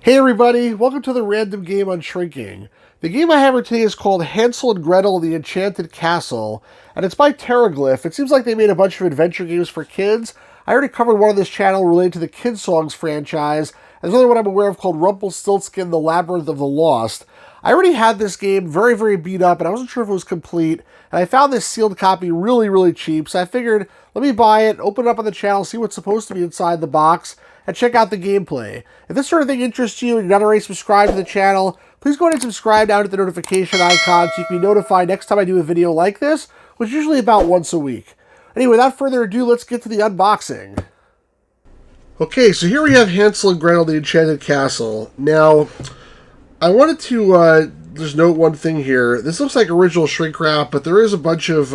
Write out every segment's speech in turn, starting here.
Hey everybody, welcome to the random game on shrinking. The game I have here today is called Hansel and Gretel, the Enchanted Castle, and it's by TerraGlyph. It seems like they made a bunch of adventure games for kids. I already covered one on this channel related to the Kid Songs franchise. There's another one I'm aware of called Rumpelstiltskin, the Labyrinth of the Lost. I already had this game very beat up, and I wasn't sure if it was complete, and I found this sealed copy really cheap, so I figured, let me buy it, open it up on the channel, see what's supposed to be inside the box, and check out the gameplay. If this sort of thing interests you and you're not already subscribed to the channel, please go ahead and subscribe down at the notification icon so you can be notified next time I do a video like this, which is usually about once a week. Anyway, without further ado, let's get to the unboxing. Okay, so here we have Hansel and Gretel, the Enchanted Castle. Now, I wanted to just note one thing here. This looks like original shrink wrap, but there is a bunch of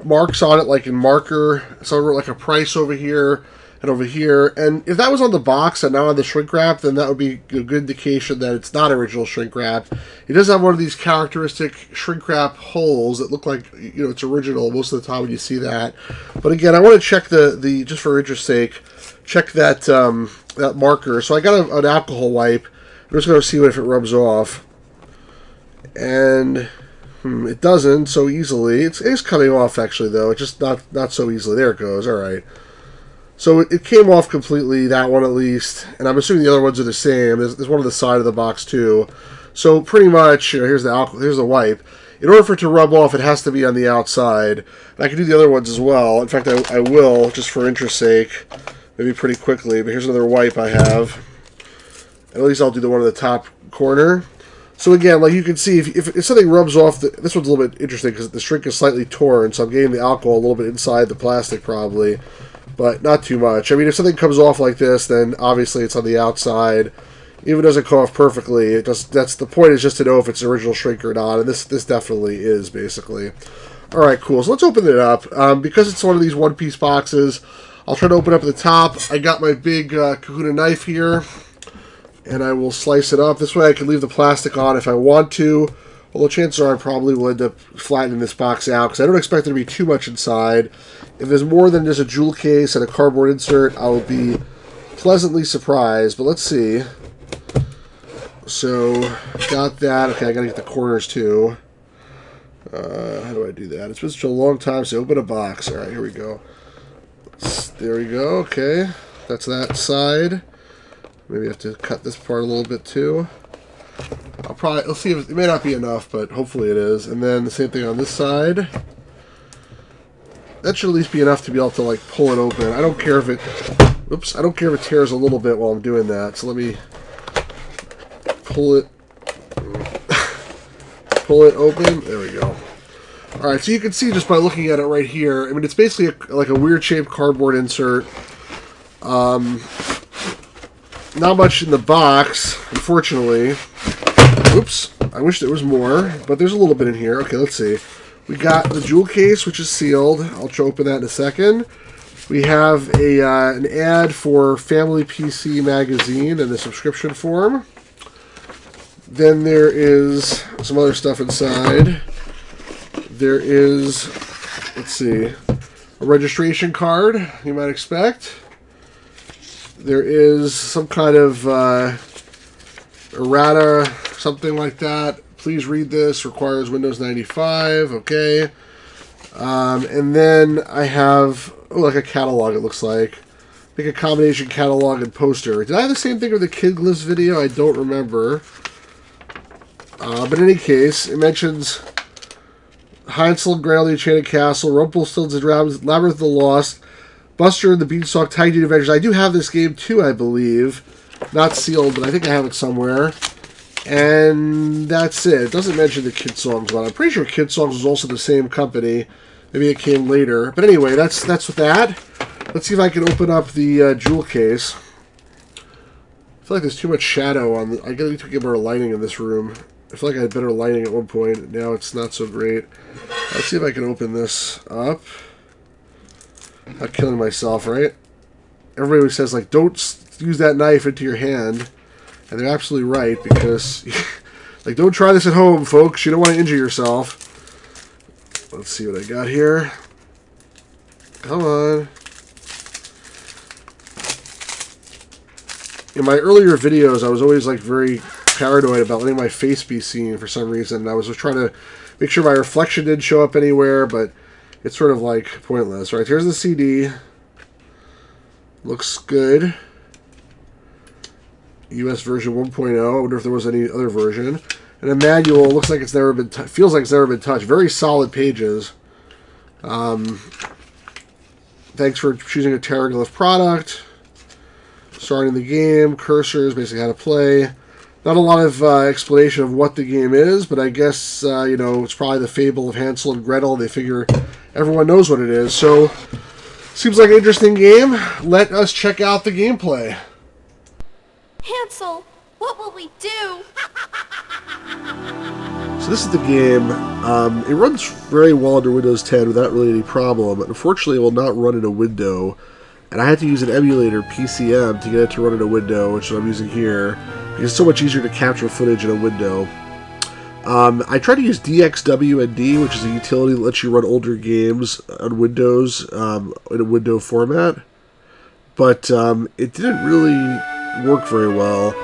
marks on it, like in marker. So I wrote like a price over here and over here, and if that was on the box and not on the shrink wrap, then that would be a good indication that it's not original shrink wrap. It does have one of these characteristic shrink wrap holes that look like, you know, it's original most of the time when you see that. But again, I want to check the just for interest's sake, check that that marker. So I got an alcohol wipe. I'm just going to see if it rubs off, and it doesn't so easily. It's coming off actually though. It's just not so easily. There it goes. All right. So it came off completely, that one at least, and I'm assuming the other ones are the same. There's one on the side of the box too. So pretty much, you know, here's the wipe. In order for it to rub off, it has to be on the outside. And I can do the other ones as well. In fact, I will, just for interest's sake, maybe pretty quickly. But here's another wipe I have. And at least I'll do the one in the top corner. So again, like you can see, if something rubs off, this one's a little bit interesting because the shrink is slightly torn, so I'm getting the alcohol a little bit inside the plastic probably. But not too much. I mean, if something comes off like this, then obviously it's on the outside. Even if it doesn't come off perfectly, that's the point, is just to know if it's original shrink or not, and this definitely is, basically. Alright, cool. So let's open it up. Because it's one of these one-piece boxes, I'll try to open up at the top. I got my big kahuna knife here, and I will slice it up. This way I can leave the plastic on if I want to, although chances are I probably will end up flattening this box out, because I don't expect there to be too much inside. If there's more than just a jewel case and a cardboard insert, I will be pleasantly surprised. But let's see. So, got that. Okay, I gotta get the corners too. How do I do that? It's been such a long time since I opened a box. Alright, here we go. There we go. Okay. That's that side. Maybe I have to cut this part a little bit too. Let's see if it may not be enough, but hopefully it is. And then the same thing on this side. That should at least be enough to be able to like pull it open. I don't care if it, I don't care if it tears a little bit while I'm doing that. So let me pull it open. There we go. All right, so you can see just by looking at it right here. I mean, it's basically like a weird shaped cardboard insert. Not much in the box, unfortunately. Oops, I wish there was more, but there's a little bit in here. Okay, let's see. We got the jewel case, which is sealed. I'll try to open that in a second. We have an ad for Family PC Magazine and the subscription form. Then there is some other stuff inside. There is, let's see, a registration card, you might expect. There is some kind of errata, something like that. Please read this. Requires Windows 95. Okay. And then I have, like a catalog, it looks like. I think a combination catalog and poster. Did I have the same thing with the Kid Glyphs video? I don't remember. But in any case, it mentions Hansel and Gretel, the Enchanted Castle, Rumpelstiltskin, Labyrinth of the Lost, Buster and the Beanstalk, Tiny Toon Adventures. I do have this game too, I believe. Not sealed, but I think I have it somewhere. And that's it. It doesn't mention the Kid Songs one. I'm pretty sure Kid Songs was also the same company. Maybe it came later. But anyway, that's with that. Let's see if I can open up the jewel case. I feel like there's too much shadow on the... I gotta get better lighting in this room. I feel like I had better lighting at one point. Now it's not so great. Let's see if I can open this up. Not killing myself, right? Everybody always says, like, don't use that knife into your hand. And they're absolutely right, because, like, don't try this at home, folks. You don't want to injure yourself. Let's see what I got here. Come on. in my earlier videos, I was always like very paranoid about letting my face be seen for some reason. I was just trying to make sure my reflection didn't show up anywhere, but it's sort of like pointless. Right, here's the CD. Looks good. US version 1.0. I wonder if there was any other version. And a manual. Looks like it's never been. Feels like it's never been touched. Very solid pages. Thanks for choosing a TerraGlyph product. Starting the game. Cursors. Basically how to play. Not a lot of explanation of what the game is, but I guess you know, it's probably the fable of Hansel and Gretel. They figure everyone knows what it is. So seems like an interesting game. Let us check out the gameplay. Hansel, what will we do? So this is the game. It runs very well under Windows 10 without really any problem. Unfortunately, it will not run in a window. And I had to use an emulator, PCM, to get it to run in a window, which I'm using here. Because it's so much easier to capture footage in a window. I tried to use DXWND, which is a utility that lets you run older games on Windows in a window format. But it didn't really work very well.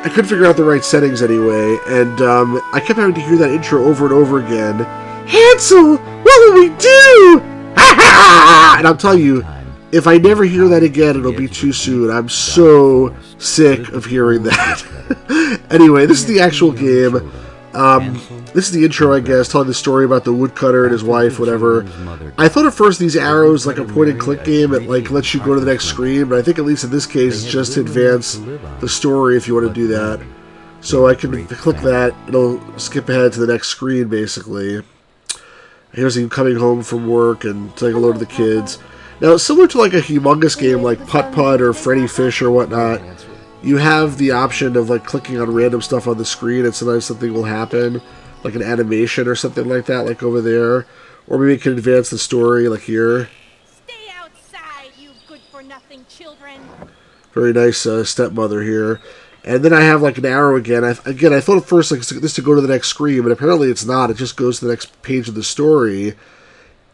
I couldn't figure out the right settings anyway, and I kept having to hear that intro over and over again. Hansel, what will we do? And I'll tell you, if I never hear that again, it'll be too soon. I'm so sick of hearing that. Anyway, this is the actual game. This is the intro, I guess, telling the story about the woodcutter and his wife, whatever. I thought at first these arrows, like a point-and-click game, it like lets you go to the next screen, but I think at least in this case, it's just to advance the story if you want to do that. So I can click that, it'll skip ahead to the next screen, basically. Here's him coming home from work and saying hello to the kids. Now, similar to like a humongous game like Putt-Putt or Freddy Fish or whatnot, you have the option of like clicking on random stuff on the screen and sometimes something will happen, like an animation or something like that, like over there. Or maybe it can advance the story, like here. Stay outside, you good-for-nothing children. Very nice stepmother here. And then I have like an arrow again. I thought at first like this to go to the next screen, but apparently it's not. It just goes to the next page of the story.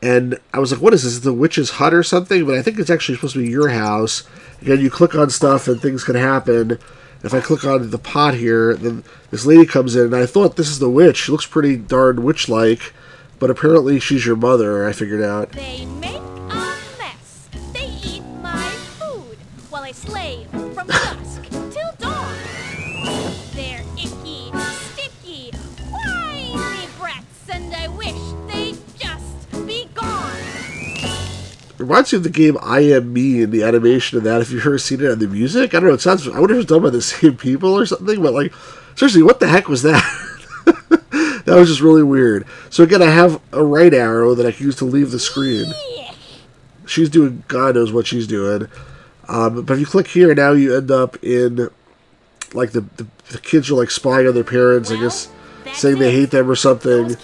And I was like, what is this? Is it the witch's hut or something? But I think it's actually supposed to be your house. Again, you click on stuff and things can happen. If I click on the pot here, then this lady comes in, and I thought this is the witch. She looks pretty darn witch-like, but apparently she's your mother, I figured out. They make a mess. They eat my food while I slave from dusk till dawn. They're icky, sticky, whiny brats, and I wish they'd just be gone. Reminds me of the game I Am Me and the animation of that, if you've ever seen it, and the music. I don't know, it sounds, I wonder if it's done by the same people or something, but like, seriously, what the heck was that? That was just really weird. So again, I have a right arrow that I can use to leave the screen. She's doing, God knows what she's doing. But if you click here, now you end up in, like, the kids are like spying on their parents, I guess, saying they hate them or something.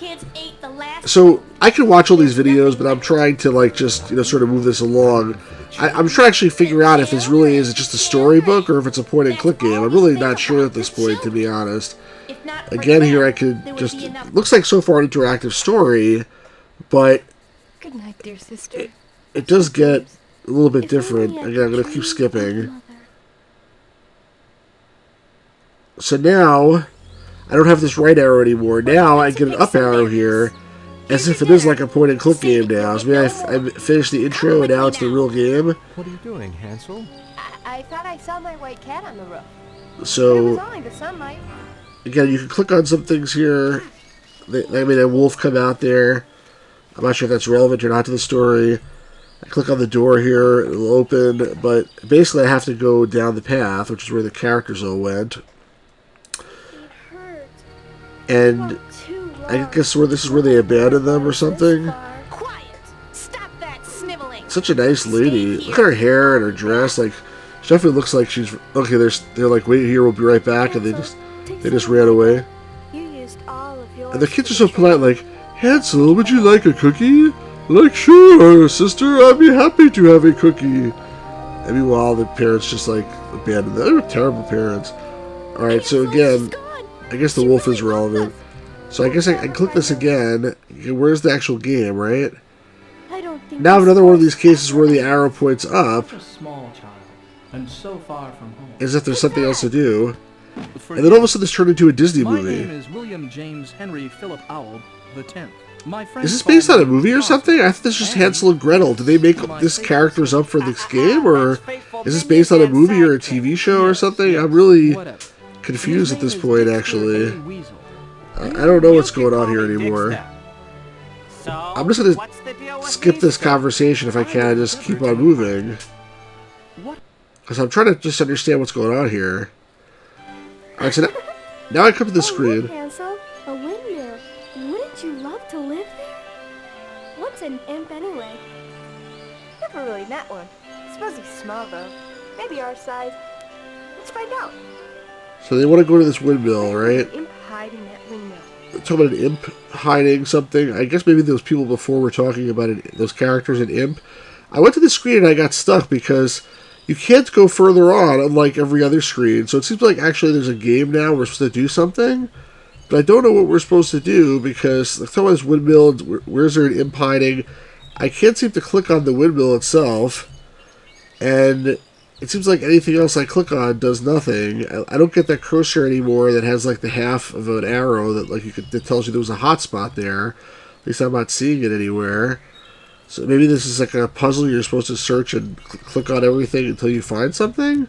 So I can watch all these videos, but I'm trying to like just, you know, sort of move this along. I'm trying to actually figure out if this really is just a storybook or if it's a point-and-click game. I'm really not sure at this point, to be honest. Again, here I could just, it looks like so far an interactive story, but Good night, dear sister. it does get a little bit different. Again, I'm going to keep skipping. So now, I don't have this right arrow anymore. Now I get an up arrow here, as if it is like a point-and-click game now. So maybe I finished the intro and now it's the real game. What are you doing, Hansel? I thought I saw my white cat on the roof. But it So, was only the sunlight. again, you can click on some things here. I mean, a wolf come out there. I'm not sure if that's relevant or not to the story. I click on the door here, it'll open, but basically I have to go down the path, which is where the characters all went. It hurt. And I guess this is where they abandoned them or something. Quiet! Stop that sniveling! Such a nice lady. Look at her hair and her dress. Like, she definitely looks like she's okay. They're like, wait here, we'll be right back, and they just ran away. You used all of your. And the kids are so polite, like, Hansel, would you like a cookie? Like, sure, sister, I'd be happy to have a cookie. And meanwhile, the parents just like abandoned them. They're terrible parents. All right, so again, I guess the wolf is relevant. So I guess I can click this again. Where's the actual game, right? I don't think Now I have another one of these cases where the arrow points up. A small child, and so far from home. as if there's something else to do. And then all of a sudden this turned into a Disney movie. My name is William James Henry Philip Owl the 10th. My friend Is this based on a movie or something? I thought this was just Hansel and Gretel. Did they make this characters up for this game, or is this based on a movie or a TV show or something? I'm really confused at this point, actually. I don't know what's going on here anymore. I'm just going to skip this conversation if I can and just keep on moving. Because I'm trying to just understand what's going on here. Alright, so now I come to the screen. Look, Hansel, a windmill. Wouldn't you love to live there? What's an imp anyway? Never really met one. I suppose he's small though. Maybe our size. Let's find out. So they want to go to this windmill, right? An imp hiding that windmill. Talking about an imp hiding something. I guess maybe those people before were talking about it, those characters in imp. I went to the screen and I got stuck because you can't go further on, unlike every other screen. So it seems like actually there's a game now. We're supposed to do something. But I don't know what we're supposed to do because let's talk about this windmill. Where's there an imp hiding? I can't seem to click on the windmill itself. And it seems like anything else I click on does nothing. I don't get that cursor anymore that has like the half of an arrow that like that tells you there was a hotspot there. At least I'm not seeing it anywhere. So maybe this is like a puzzle you're supposed to search and click on everything until you find something?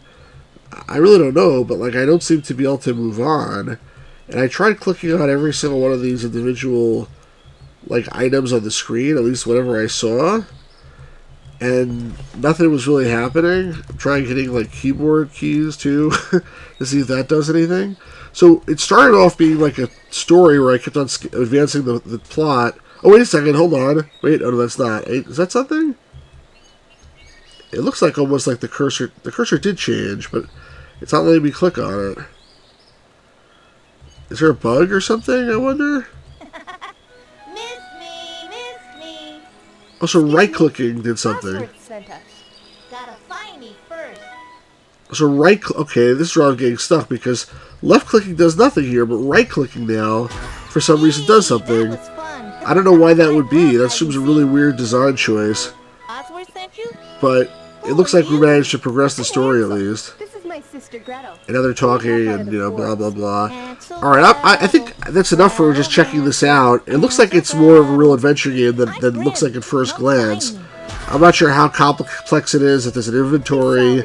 I really don't know, but like I don't seem to be able to move on. And I tried clicking on every single one of these individual like items on the screen, at least whatever I saw. And nothing was really happening. I'm trying hitting like keyboard keys too to see if that does anything. So it started off being like a story where I kept on advancing the plot. Oh, wait a second, hold on. Wait, oh, no, that's not. Is that something? It looks like almost like the cursor did change, but it's not letting me click on it. Is there a bug or something, I wonder? Miss me. Also, right-clicking did something. Password sent us. Gotta find me first. So okay, this is where I'm getting stuck because left-clicking does nothing here, but right-clicking now, for some reason, does something. That was fun. I don't know why that would be. That seems a really weird design choice. Osworth sent you? But it looks like we managed to progress the story at least. This is my sister Gretel. And now they're talking and, you know, blah, blah, blah. Alright, I think that's enough for just checking this out. It looks like it's more of a real adventure game than it looks like at first glance. I'm not sure how complex it is, if there's an inventory,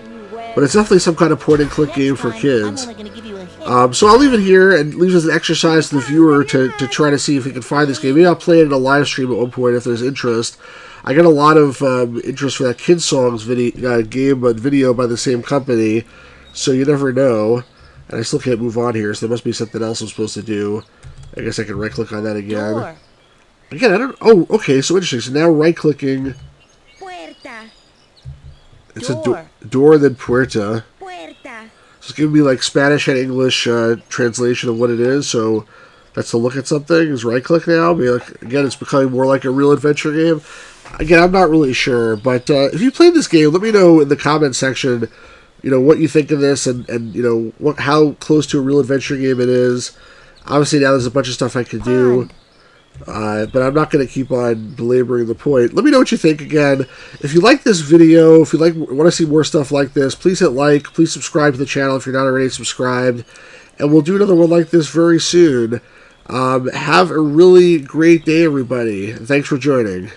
but it's definitely some kind of point-and-click game for kids. So I'll leave it here and leave it as an exercise to the viewer to try to see if he can find this game. Maybe I'll play it in a live stream at one point if there's interest. I got a lot of interest for that Kids Songs video by the same company, so you never know. And I still can't move on here, so there must be something else I'm supposed to do. I guess I can right-click on that again. Door. Again, I don't... Oh, okay, so interesting. So now right-clicking... Puerta. It's a door, then puerta. Puerta. So it's giving me like Spanish and English translation of what it is. So that's to look at something. Is right click now? Again, it's becoming more like a real adventure game. Again, I'm not really sure. But if you played this game, let me know in the comment section, you know, what you think of this and you know, how close to a real adventure game it is. Obviously now there's a bunch of stuff I could do. But I'm not going to keep on belaboring the point. Let me know what you think again. If you like this video, if you want to see more stuff like this, please hit like. Please subscribe to the channel if you're not already subscribed. And we'll do another one like this very soon. Have a really great day, everybody. Thanks for joining.